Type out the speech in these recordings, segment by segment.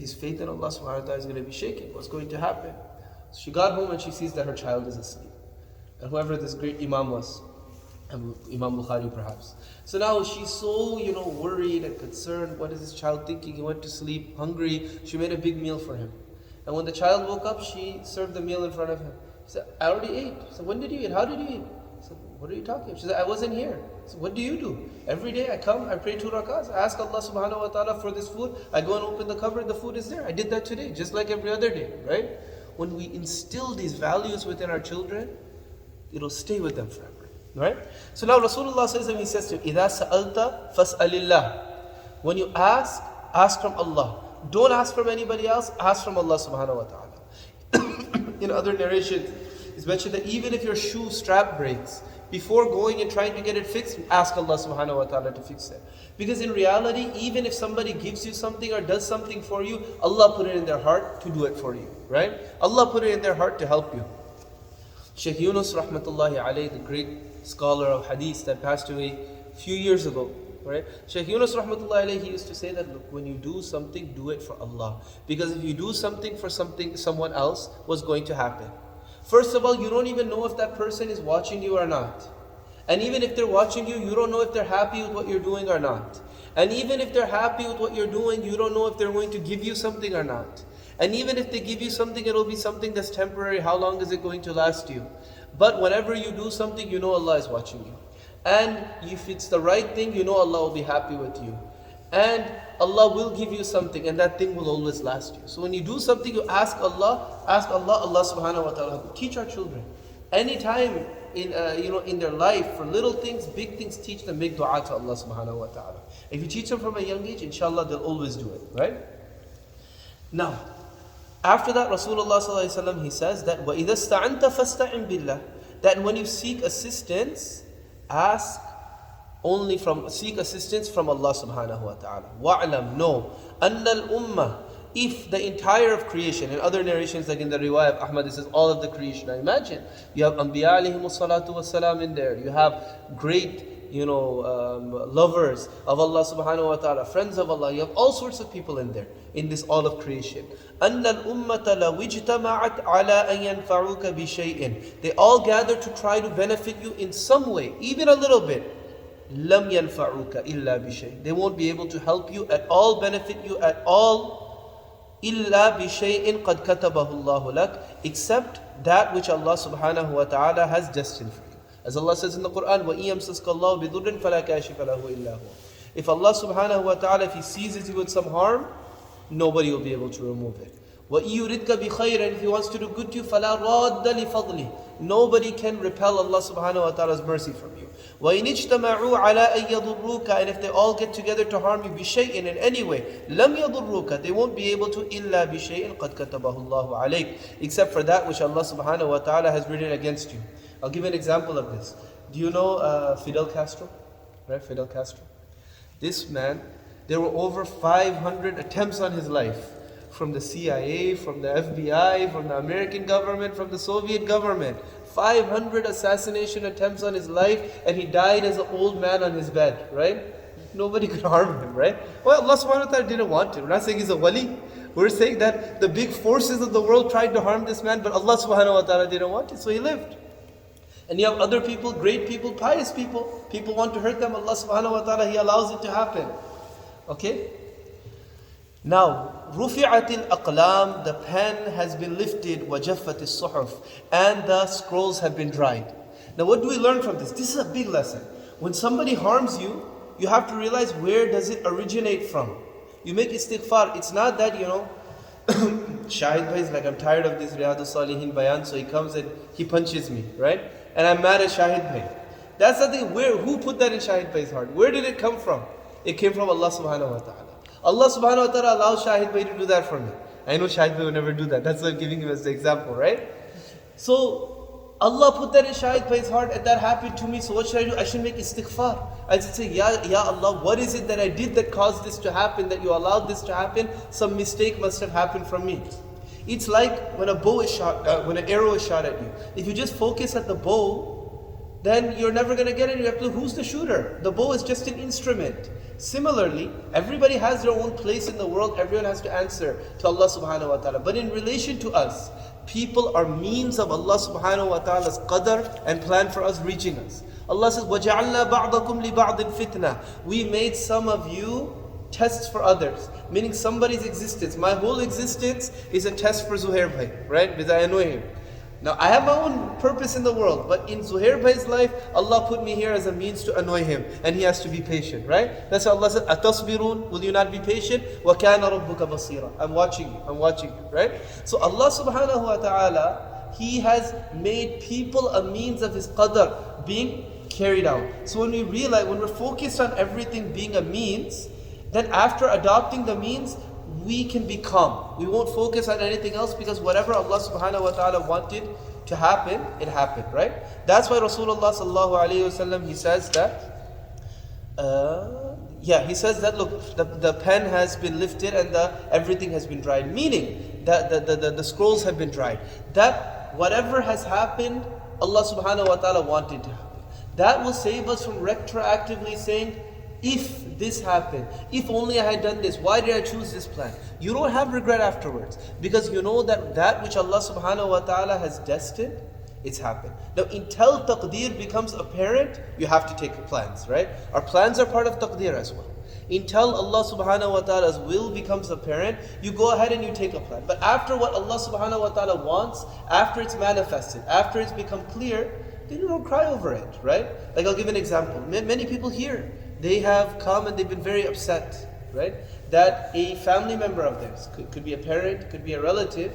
his faith in Allah subhanahu wa ta'ala is going to be shaken. What's going to happen? So she got home and she sees that her child is asleep. And whoever this great Imam was, Imam Bukhari perhaps. So now she's so, worried and concerned. What is this child thinking? He went to sleep hungry. She made a big meal for him. And when the child woke up, she served the meal in front of him. She said, I already ate. So when did you eat? How did you eat? He said, what are you talking about? She said, I wasn't here. So what do you do? Every day I come, I pray 2 rakats. I ask Allah subhanahu wa ta'ala for this food. I go and open the cupboard, the food is there. I did that today, just like every other day, right? When we instill these values within our children, it'll stay with them forever. Right? So now Rasulullah says, he says to him, إِذَا سَأَلْتَ فَاسْأَلِ. When you ask from Allah. Don't ask from anybody else, ask from Allah subhanahu wa ta'ala. In other narrations, it's mentioned that even if your shoe strap breaks, before going and trying to get it fixed, ask Allah subhanahu wa ta'ala to fix it. Because in reality, even if somebody gives you something or does something for you, Allah put it in their heart to do it for you. Right? Allah put it in their heart to help you. Shaykh Yunus rahmatullahi alayhi, the great scholar of hadith that passed away a few years ago, right? Shaykh Yunus rahmatullahi alayhi, he used to say that, look, when you do something, do it for Allah. Because if you do something for someone else, what's going to happen? First of all, you don't even know if that person is watching you or not. And even if they're watching you, you don't know if they're happy with what you're doing or not. And even if they're happy with what you're doing, you don't know if they're going to give you something or not. And even if they give you something, it'll be something that's temporary. How long is it going to last you? But whenever you do something, you know Allah is watching you. And if it's the right thing, you know Allah will be happy with you. And Allah will give you something, and that thing will always last you. So when you do something, you ask Allah, Allah subhanahu wa ta'ala. Teach our children. Anytime in their life, for little things, big things, teach them, make dua to Allah subhanahu wa ta'ala. If you teach them from a young age, inshallah, they'll always do it, right? Now, after that, Rasulullah sallallahu alaihi wasallam, he says that وَإِذَا اسْتَعَنْتَ فَاسْتَعِنْ بِاللَّهِ, that when you seek assistance, seek assistance from Allah subhanahu wa ta'ala. وَعْلَمْ, know, أَنَّ الْأُمَّةِ, if the entire of creation, in other narrations like in the riwayah of Ahmad, it says all of the creation. Now imagine, you have Anbiya alayhimu salatu wassalam in there, you have great lovers of Allah subhanahu wa ta'ala, friends of Allah, you have all sorts of people in there, in this all of creation. أَنَّ الْأُمَّةَ لَوْ اجْتَمَعَتْ عَلَىٰ أَن يَنْفَعُوكَ بِشَيْءٍ, they all gather to try to benefit you in some way, even a little bit. لَمْ يَنْفَعُوكَ إِلَّا بِشَيْءٍ, they won't be able to help you at all, benefit you at all, إِلَّا بِشَيْءٍ قَدْ كَتَبَهُ اللَّهُ لَكَ, except that which Allah subhanahu wa ta'ala has destined for you. As Allah says in the Quran, وَإِيَمْسَسْكَ اللَّهُ بِضُرٍّ فَلَا كَاشِفَ لَهُ إِلَّا هُوَ. If Allah subhanahu wa ta'ala, if He seizes you with some harm, nobody will be able to remove it. وَإِن يُرِدْكَ بِخَيْرٍ, if He wants to do good to you, فَلَا رَادَّ لِفَضْلِهِ, nobody can repel Allah subhanahu wa ta'ala's mercy from you. وَإِنِ اجْتَمَعُوا عَلَىٰ أَن يَضُرُّوكَ, and if they all get together to harm you, بِشَيْءٍ, in any way, لَمْ يَضُرُّوكَ, they won't be able to, إِلَّا بِشَيْءٍ قَدْ كَتَبَهُ اللَّهُ عَلَيْكَ, except for that which Allah subhanahu wa ta'ala has written against you. I'll give an example of this. Do you know Fidel Castro? Right, Fidel Castro. This man, there were over 500 attempts on his life. From the CIA, from the FBI, from the American government, from the Soviet government. 500 assassination attempts on his life, and he died as an old man on his bed, right? Nobody could harm him, right? Well, Allah subhanahu wa ta'ala didn't want to. We're not saying he's a wali. We're saying that the big forces of the world tried to harm this man, but Allah subhanahu wa ta'ala didn't want it, so he lived. And you have other people, great people, pious people. People want to hurt them. Allah subhanahu wa ta'ala, He allows it to happen. Okay? Now, رُفِعَتِ الْأَقْلَامِ, the pen has been lifted, وَجَفَّتِ الصُّحُفِ, and the scrolls have been dried. Now what do we learn from this? This is a big lesson. When somebody harms you, you have to realize, where does it originate from? You make istighfar. It's not that, Shahid Bhai is like, I'm tired of this RiadulSaliheen bayan, so he comes and he punches me, right? And I'm mad at Shahid Bhai. That's the thing. Who put that in Shahid Bhai's heart? Where did it come from? It came from Allah subhanahu wa ta'ala. Allah subhanahu wa ta'ala allows Shahid Bhai to do that for me. I know Shahid Bhai would never do that. That's why I'm giving him as the example, right? So Allah put that in Shahid Bhai's heart, and that happened to me. So what should I do? I should make istighfar. I should say, Ya Allah, what is it that I did that caused this to happen, that you allowed this to happen? Some mistake must have happened from me. It's like when a bow is shot, when an arrow is shot at you. If you just focus at the bow, then you're never going to get it. You have to, who's the shooter? The bow is just an instrument. Similarly, everybody has their own place in the world. Everyone has to answer to Allah subhanahu wa ta'ala. But in relation to us, people are means of Allah subhanahu wa ta'ala's qadr and plan for us reaching us. Allah says, وَجَعَلْنَا بَعْضَكُمْ لِبَعْضٍ فِتْنَةً. We made some of you tests for others, meaning somebody's existence. My whole existence is a test for Zuhair Bhai, right? Because I annoy him. Now I have my own purpose in the world, but in Zuhair Bhai's life, Allah put me here as a means to annoy him, and he has to be patient, right? That's why Allah said, "Atasbirun? Will you not be patient? Wa kana rabbuka basira." I'm watching you, right? So Allah subhanahu wa ta'ala, He has made people a means of His qadr being carried out. So when we realize, when we're focused on everything being a means, then after adopting the means, we can be calm. We won't focus on anything else, because whatever Allah subhanahu wa ta'ala wanted to happen, it happened, right? That's why Rasulullah sallallahu alayhi wasallam, he says that, look, the pen has been lifted and everything has been dried. Meaning that the scrolls have been dried. That whatever has happened, Allah subhanahu wa ta'ala wanted to happen. That will save us from retroactively saying, if this happened, if only I had done this, why did I choose this plan? You don't have regret afterwards, because you know that which Allah subhanahu wa ta'ala has destined, it's happened. Now until taqdeer becomes apparent, you have to take plans, right? Our plans are part of taqdeer as well. Until Allah subhanahu wa ta'ala's will becomes apparent, you go ahead and you take a plan. But after what Allah subhanahu wa ta'ala wants, after it's manifested, after it's become clear, then you don't cry over it, right? Like, I'll give an example. Many people here, they have come and they've been very upset, right? That a family member of theirs, could be a parent, could be a relative,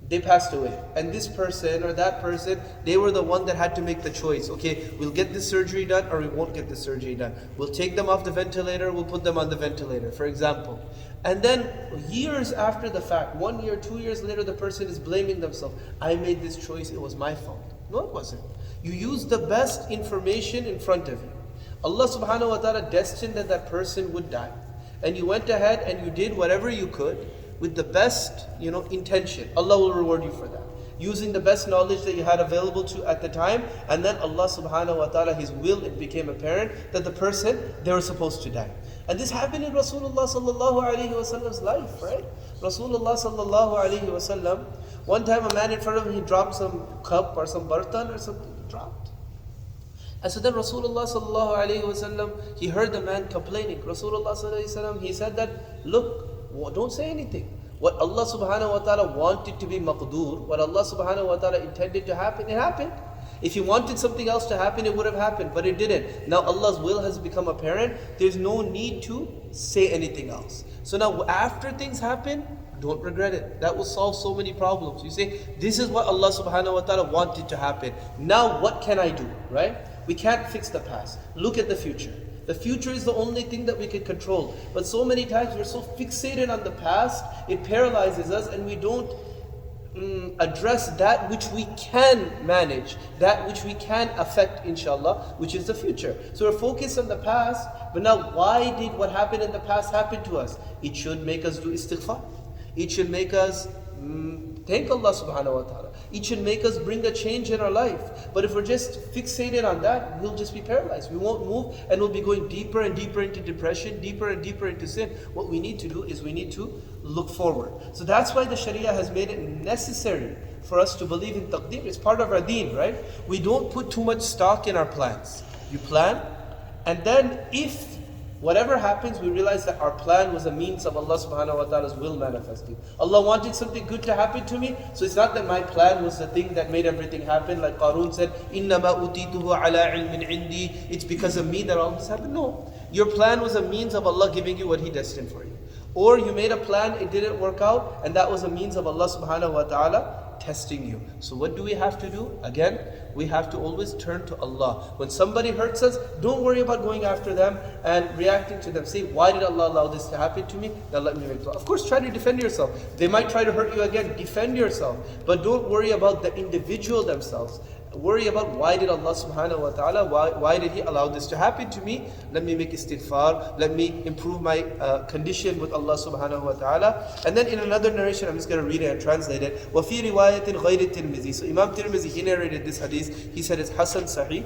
they passed away. And this person or that person, they were the one that had to make the choice. Okay, we'll get this surgery done or we won't get this surgery done. We'll take them off the ventilator, we'll put them on the ventilator, for example. And then years after the fact, 1 year, 2 years later, the person is blaming themselves. I made this choice, it was my fault. No, it wasn't. You used the best information in front of you. Allah subhanahu wa ta'ala destined that person would die. And you went ahead and you did whatever you could with the best, intention. Allah will reward you for that. Using the best knowledge that you had available to at the time, and then Allah subhanahu wa ta'ala, His will, it became apparent that the person, they were supposed to die. And this happened in Rasulullah sallallahu alayhi wa sallam's life, right? Rasulullah sallallahu alayhi wa sallam, one time a man in front of him, he dropped some cup or some bartan or something, he dropped. And so then Rasulullah sallallahu alayhi wa sallam, he heard the man complaining. Rasulullah sallallahu alayhi wa sallam, he said that, look, don't say anything. What Allah subhanahu wa ta'ala wanted to be maqdoor, what Allah subhanahu wa ta'ala intended to happen, it happened. If He wanted something else to happen, it would have happened, but it didn't. Now Allah's will has become apparent. There's no need to say anything else. So now after things happen, don't regret it. That will solve so many problems. You say, this is what Allah subhanahu wa ta'ala wanted to happen. Now what can I do, right? We can't fix the past. Look at the future. The future is the only thing that we can control. But so many times we're so fixated on the past, it paralyzes us and we don't address that which we can manage, that which we can affect, inshallah, which is the future. So we're focused on the past, but now why did what happened in the past happen to us? It should make us do istighfar. It should make us thank Allah subhanahu wa ta'ala. It should make us bring a change in our life. But if we're just fixated on that, we'll just be paralyzed. We won't move and we'll be going deeper and deeper into depression, deeper and deeper into sin. What we need to do is we need to look forward. So that's why the Sharia has made it necessary for us to believe in taqdeer. It's part of our deen, right? We don't put too much stock in our plans. You plan, and then if whatever happens, we realize that our plan was a means of Allah subhanahu wa ta'ala's will manifesting. Allah wanted something good to happen to me, so it's not that my plan was the thing that made everything happen. Like Qarun said, إِنَّمَا أُتِيتُهُ عَلَىٰ عِلْمٍ عِنْدِي. It's because of me that all this happened. No. Your plan was a means of Allah giving you what He destined for you. Or you made a plan, it didn't work out, and that was a means of Allah subhanahu wa ta'ala testing you. So what do we have to do? Again, we have to always turn to Allah. When somebody hurts us, don't worry about going after them and reacting to them. Say, why did Allah allow this to happen to me? Now let me make dua. Of course, try to defend yourself. They might try to hurt you again. Defend yourself. But don't worry about the individual themselves. worry about why did Allah subhanahu wa ta'ala, why did He allow this to happen to me? Let me make istighfar, let me improve my condition with Allah subhanahu wa ta'ala. And then in another narration, I'm just going to read it and translate it. وَفِي رِوَايَةٍ غَيْرِ التِّرْمِذِي. So Imam Tirmidhi, he narrated this hadith. He said it's Hasan Sahih.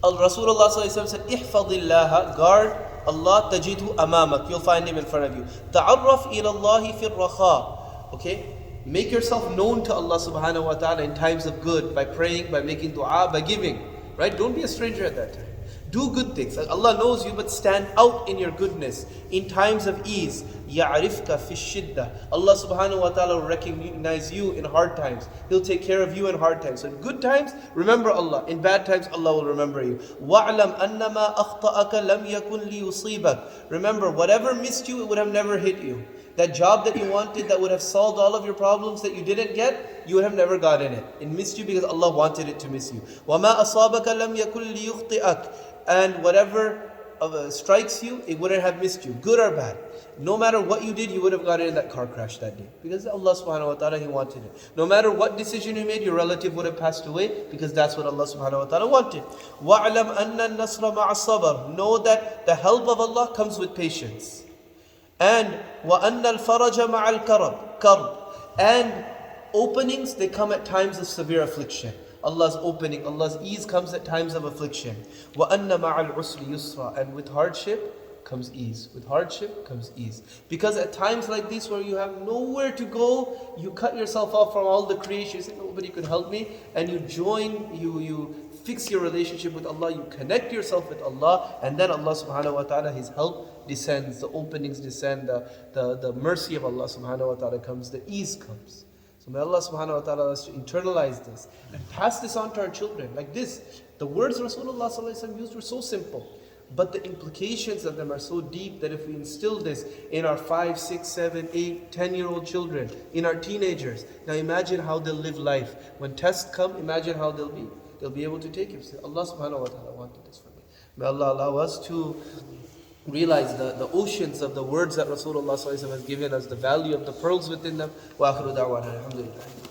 Rasulullah said, احفظ الله, guard Allah, تجده أمامك, you'll find Him in front of you. تعرف إلى الله في الرخاء. Okay? Make yourself known to Allah subhanahu wa ta'ala in times of good, by praying, by making dua, by giving. Right? Don't be a stranger at that time. Do good things. Allah knows you, but stand out in your goodness. In times of ease, يَعْرِفْكَ فِي الشِّدَّةِ. Allah subhanahu wa ta'ala will recognize you in hard times. He'll take care of you in hard times. So in good times, remember Allah. In bad times, Allah will remember you. وَاعْلَمْ أَنَّمَا أَخْطَأَكَ لَمْ يَكُنْ لِيُصِيبَكَ. Remember, whatever missed you, it would have never hit you. That job that you wanted that would have solved all of your problems that you didn't get, you would have never gotten it. It missed you because Allah wanted it to miss you. وَمَا أَصَابَكَ لَمْ يَكُنْ لِيُخْطِئَكَ. And whatever strikes you, it wouldn't have missed you, good or bad. No matter what you did, you would have gotten in that car crash that day. Because Allah subhanahu wa ta'ala, He wanted it. No matter what decision you made, your relative would have passed away, because that's what Allah subhanahu wa ta'ala wanted. وَاعْلَمْ أَنَّ النَّصْرَ مَعَ الصَّبْرِ. Know that the help of Allah comes with patience. And وَأَنَّ الْفَرَجَ مَعَ الْكَرْبِ. And openings, they come at times of severe affliction. Allah's opening, Allah's ease comes at times of affliction. وَأَنَّ مَعَ الْعُسْرِ يُسْرًا. And with hardship comes ease. With hardship comes ease. Because at times like this where you have nowhere to go, you cut yourself off from all the creation. You say, nobody could help me. And you join, you fix your relationship with Allah, you connect yourself with Allah, and then Allah subhanahu wa ta'ala, His help descends, the openings descend, the mercy of Allah subhanahu wa ta'ala comes, the ease comes. So may Allah subhanahu wa ta'ala us to internalize this and pass this on to our children. Like this, the words Rasulullah sallallahu alaihi wasallam used were so simple, but the implications of them are so deep that if we instill this in our 5, 6, 7, 8, 10-year-old children, in our teenagers, now imagine how they'll live life. When tests come, imagine how they'll be. They'll be able to take it. Allah subhanahu wa ta'ala wanted this for me. May Allah allow us to realize the oceans of the words that Rasulullah sallallahu alaihi wasallam has given us, the value of the pearls within them. Wa akhiru da'wana, alhamdulillah.